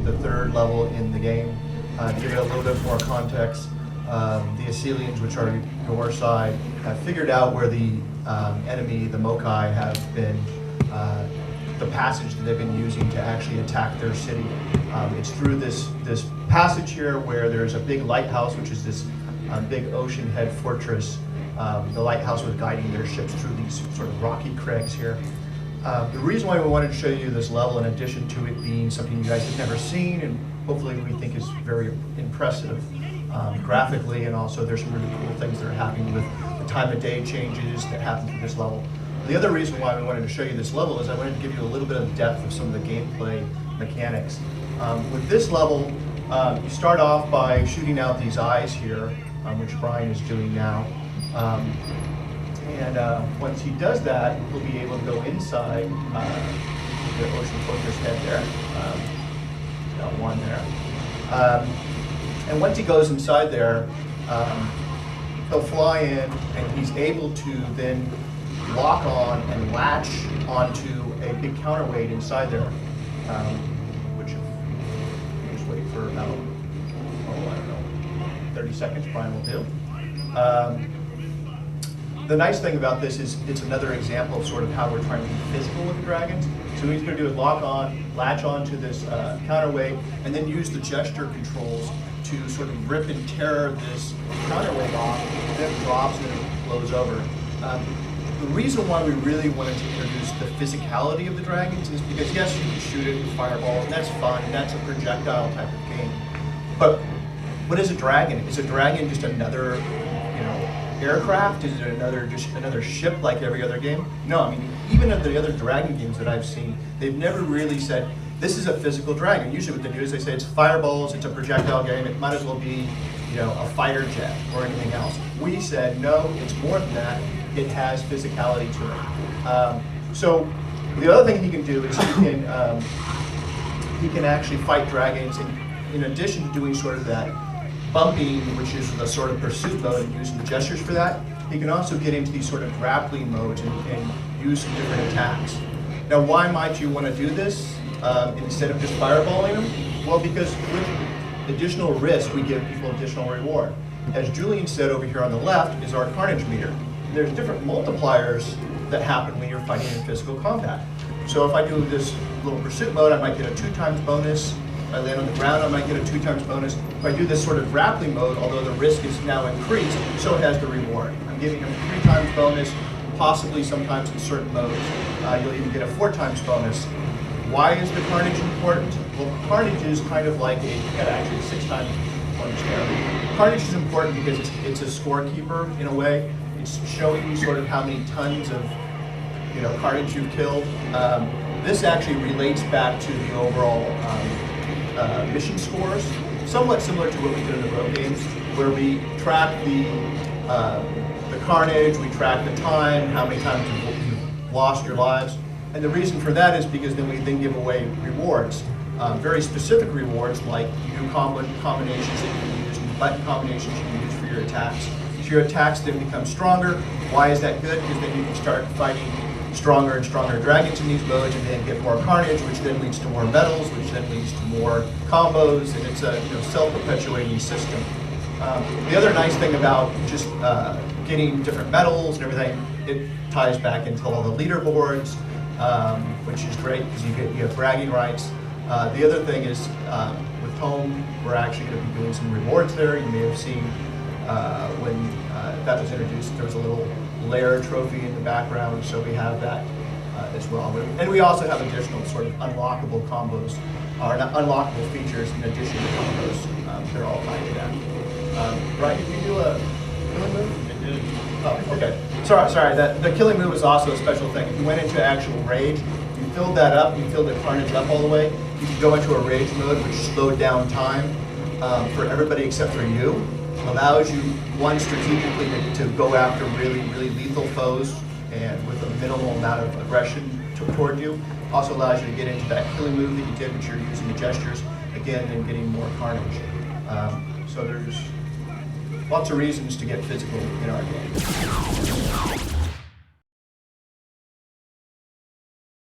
the third level in the game. To give it a little bit more context, the Assyrians, which are your side, have figured out where the enemy, the Mokai, have been, the passage that they've been using to actually attack their city. It's through this passage here where there's a big lighthouse, which is this big ocean head fortress. The lighthouse was guiding their ships through these sort of rocky crags here. The reason why we wanted to show you this level, in addition to it being something you guys have never seen and hopefully we think is very impressive graphically, and also there's some really cool things that are happening with the time of day changes that happen through this level. The other reason why we wanted to show you this level is I wanted to give you a little bit of depth of some of the gameplay mechanics. With this level, you start off by shooting out these eyes here, which Brian is doing now. Once he does that, he'll be able to go inside the ocean fortress head there. Got one there. And once he goes inside there, he'll fly in and he's able to then lock on and latch onto a big counterweight inside there, which if you just wait for about, I don't know, 30 seconds, Brian will do. The nice thing about this is it's another example of sort of how we're trying to be physical with the dragons. So what he's going to do is lock on, latch onto this counterweight, and then use the gesture controls to sort of rip and tear this counterweight off, and then it drops and it blows over. The reason why we really wanted to introduce the physicality of the dragons is because yes, you can shoot it with fireballs, and that's fun, and that's a projectile type of game. But what is a dragon? Is a dragon just another, aircraft? Is it just another ship like every other game? No, I mean, even of the other dragon games that I've seen, they've never really said, this is a physical dragon. Usually what they do is they say it's fireballs, it's a projectile game, it might as well be, a fighter jet or anything else. We said, no, it's more than that. It has physicality to it. So the other thing he can do is he can actually fight dragons, and in addition to doing sort of that bumping, which is the sort of pursuit mode, and using the gestures for that, he can also get into these sort of grappling modes and use some different attacks. Now, why might you want to do this instead of just fireballing them? Well, because with additional risk, we give people additional reward. As Julian said over here on the left is our carnage meter. There's different multipliers that happen when you're fighting in physical combat. So if I do this little pursuit mode, I might get a 2x bonus. If I land on the ground, I might get a 2x bonus. If I do this sort of grappling mode, although the risk is now increased, so it has the reward. I'm giving him a 3x bonus, possibly sometimes in certain modes. You'll even get a 4x bonus. Why is the carnage important? Well, carnage is kind of like actually a 6x bonus there. Carnage is important because it's a scorekeeper in a way. It's showing you sort of how many tons of carnage you've killed. This actually relates back to the overall mission scores, somewhat similar to what we did in the road games, where we track the carnage, we track the time, how many times you've lost your lives, and the reason for that is because then we give away rewards, very specific rewards like new combinations that you can use, and button combinations you can use for your attacks. So your attacks then become stronger. Why is that good? Because then you can start fighting stronger and stronger dragons in these modes, and then get more carnage, which then leads to more medals, which then leads to more combos, and it's a self-perpetuating system. The other nice thing about just getting different medals and everything, it ties back into all the leaderboards, which is great because you have bragging rights. The other thing is with home, we're actually going to be doing some rewards there. You may have seen when that was introduced, there was a little Lair trophy in the background, so we have that as well. And we also have additional sort of unlockable combos, or not unlockable features in addition to combos. They're all tied to that. Brian, did you do a killing move? I did. Oh, okay. Sorry. The killing move is also a special thing. If you went into actual rage, you filled that up, you filled the carnage up all the way, you could go into a rage mode, which slowed down time for everybody except for you. Allows you, one, strategically to go after really, really lethal foes and with a minimal amount of aggression toward you. Also allows you to get into that killing move that you did, which you're using the gestures, again, and getting more carnage. So there's lots of reasons to get physical in our game.